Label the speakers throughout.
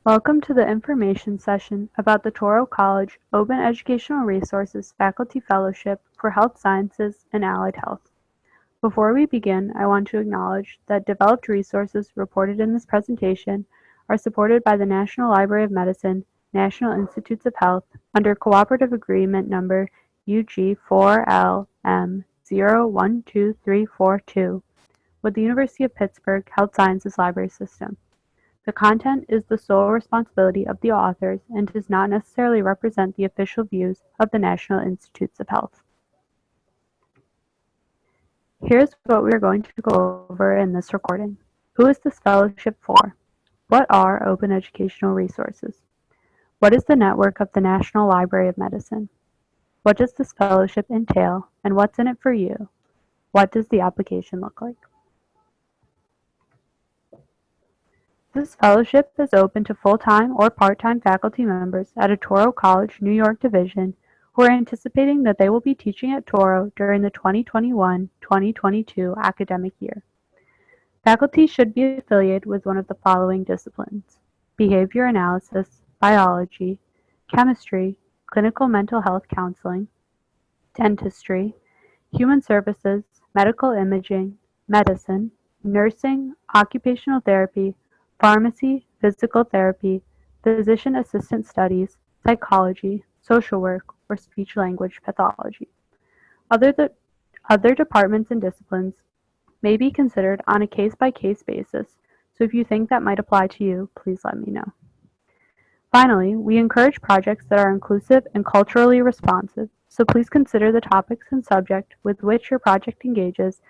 Speaker 1: Welcome to the information session about the Touro College Open Educational Resources Faculty Fellowship for Health Sciences and Allied Health. Before we begin, I want to acknowledge that developed resources reported in this presentation are supported by the National Library of Medicine, National Institutes of Health, under Cooperative Agreement Number UG4LM012342 with the University of Pittsburgh Health Sciences Library System. The content is the sole responsibility of the authors and does not necessarily represent the official views of the National Institutes of Health. Here's what we are going to go over in this recording. Who is this fellowship for? What are open educational resources? What is the network of the National Library of Medicine? What does this fellowship entail, and what's in it for you? What does the application look like? This fellowship is open to full-time or part-time faculty members at a Touro College, New York division who are anticipating that they will be teaching at Touro during the 2021-2022 academic year. Faculty should be affiliated with one of the following disciplines: behavior analysis, biology, chemistry, clinical mental health counseling, dentistry, human services, medical imaging, medicine, nursing, occupational therapy, pharmacy, physical therapy, physician assistant studies, psychology, social work, or speech-language pathology. Other departments and disciplines may be considered on a case-by-case basis, so if you think that might apply to you, please let me know. Finally, we encourage projects that are inclusive and culturally responsive, so please consider the topics and subject with which your project engages,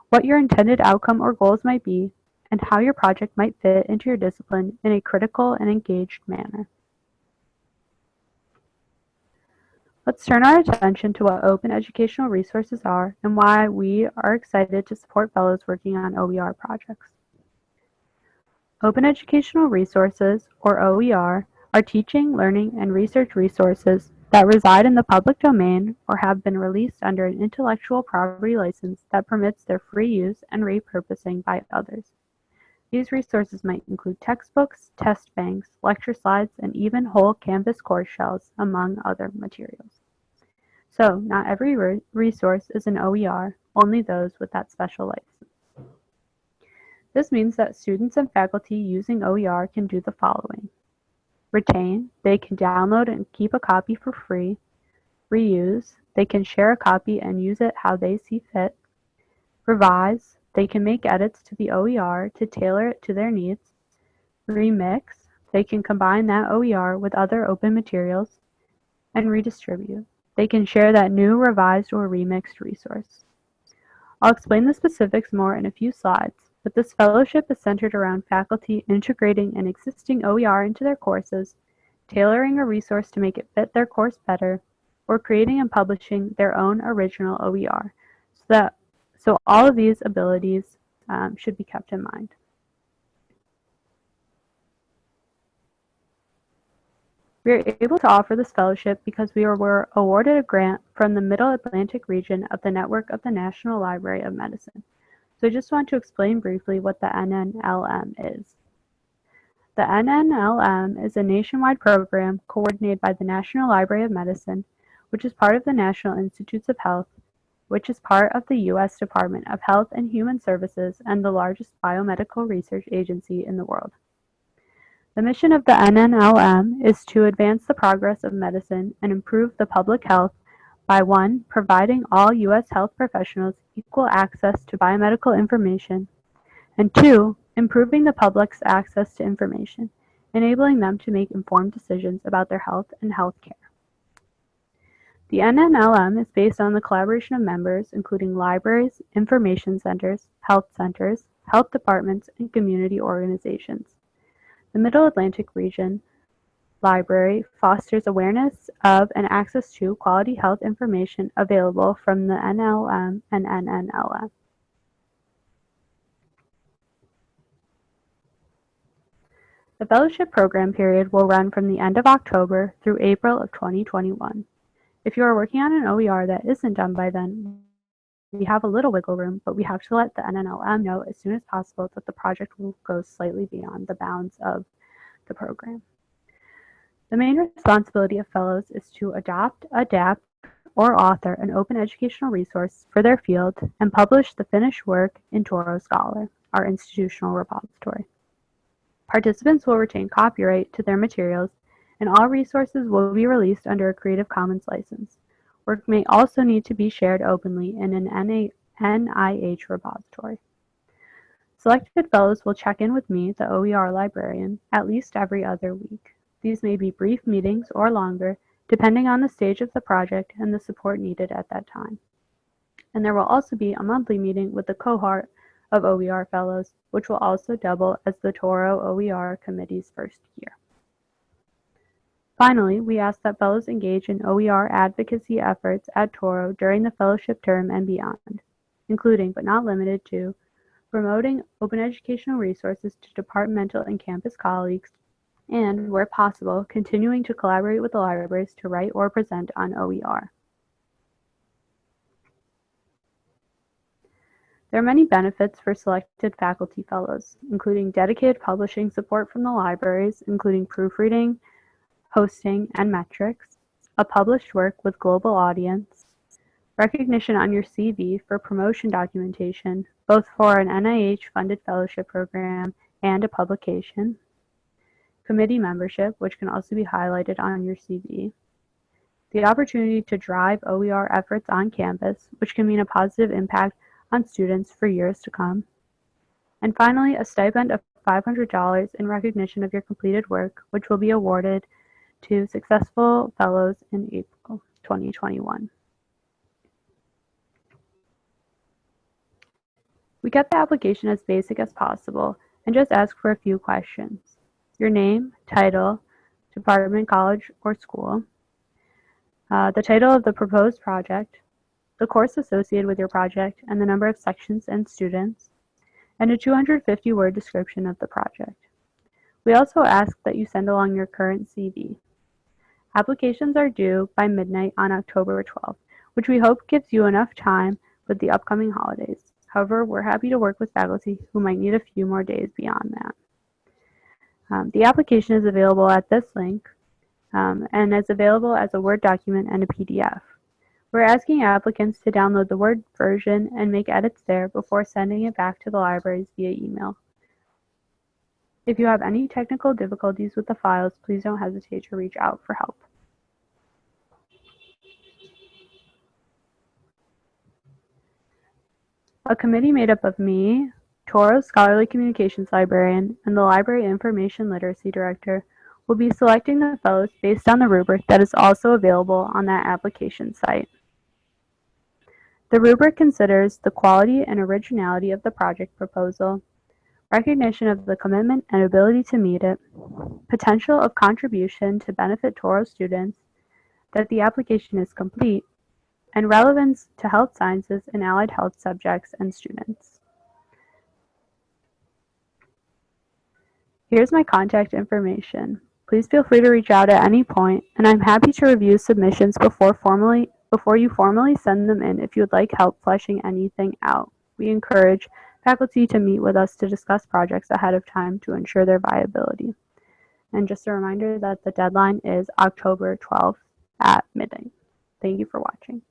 Speaker 1: what your intended outcome or goals might be, and how your project might fit into your discipline in a critical and engaged manner. Let's turn our attention to what open educational resources are and why we are excited to support fellows working on OER projects. Open educational resources, or OER, are teaching, learning, and research resources that reside in the public domain or have been released under an intellectual property license that permits their free use and repurposing by others. These resources might include textbooks, test banks, lecture slides, and even whole Canvas course shells, among other materials. So, not every resource is an OER, only those with that special license. This means that students and faculty using OER can do the following: retain, they can download and keep a copy for free; reuse, they can share a copy and use it how they see fit; revise, they can make edits to the OER to tailor it to their needs; remix, they can combine that OER with other open materials; and redistribute, they can share that new, revised, or remixed resource. I'll explain the specifics more in a few slides, but this fellowship is centered around faculty integrating an existing OER into their courses, tailoring a resource to make it fit their course better, or creating and publishing their own original OER, so all of these abilities should be kept in mind. We are able to offer this fellowship because we were awarded a grant from the Middle Atlantic region of the network of the National Library of Medicine. So I just want to explain briefly what the NNLM is. The NNLM is a nationwide program coordinated by the National Library of Medicine, which is part of the National Institutes of Health, which is part of the U.S. Department of Health and Human Services and the largest biomedical research agency in the world. The mission of the NNLM is to advance the progress of medicine and improve the public health by 1. Providing all U.S. health professionals equal access to biomedical information, and 2. Improving the public's access to information, enabling them to make informed decisions about their health and health care. The NNLM is based on the collaboration of members including libraries, information centers, health departments, and community organizations. The Middle Atlantic Region Library fosters awareness of and access to quality health information available from the NLM and NNLM. The fellowship program period will run from the end of October through April of 2021. If you are working on an OER that isn't done by then, we have a little wiggle room, but we have to let the NNLM know as soon as possible that the project will go slightly beyond the bounds of the program. The main responsibility of fellows is to adopt, adapt, or author an open educational resource for their field and publish the finished work in Toro Scholar, our institutional repository. Participants will retain copyright to their materials, and all resources will be released under a Creative Commons license. Work may also need to be shared openly in an NIH repository. Selected fellows will check in with me, the OER librarian, at least every other week. These may be brief meetings or longer, depending on the stage of the project and the support needed at that time. And there will also be a monthly meeting with the cohort of OER fellows, which will also double as the Toro OER committee's first year. Finally, we ask that fellows engage in OER advocacy efforts at Toro during the fellowship term and beyond, including but not limited to promoting open educational resources to departmental and campus colleagues, and, where possible, continuing to collaborate with the libraries to write or present on OER. There are many benefits for selected faculty fellows, including dedicated publishing support from the libraries, including proofreading, hosting, and metrics, a published work with global audience, recognition on your CV for promotion documentation, both for an NIH-funded fellowship program and a publication, committee membership, which can also be highlighted on your CV, the opportunity to drive OER efforts on campus, which can mean a positive impact on students for years to come, and finally, a stipend of $500 in recognition of your completed work, which will be awarded to successful fellows in April 2021. We kept the application as basic as possible and just ask for a few questions. Your name, title, department, college, or school, the title of the proposed project, the course associated with your project, and the number of sections and students, and a 250-word description of the project. We also ask that you send along your current CV. Applications are due by midnight on October 12th, which we hope gives you enough time with the upcoming holidays. However, we're happy to work with faculty who might need a few more days beyond that. The application is available at this link and is available as a Word document and a PDF. We're asking applicants to download the Word version and make edits there before sending it back to the libraries via email. If you have any technical difficulties with the files, please don't hesitate to reach out for help. A committee made up of me, Toro's Scholarly Communications Librarian, and the Library Information Literacy Director will be selecting the fellows based on the rubric that is also available on that application site. The rubric considers the quality and originality of the project proposal, recognition of the commitment and ability to meet it, potential of contribution to benefit Toro students, that the application is complete, and relevance to health sciences and allied health subjects and students. Here's my contact information. Please feel free to reach out at any point, and I'm happy to review submissions before you formally send them in if you would like help fleshing anything out. We encourage faculty to meet with us to discuss projects ahead of time to ensure their viability. And just a reminder that the deadline is October 12th at midnight. Thank you for watching.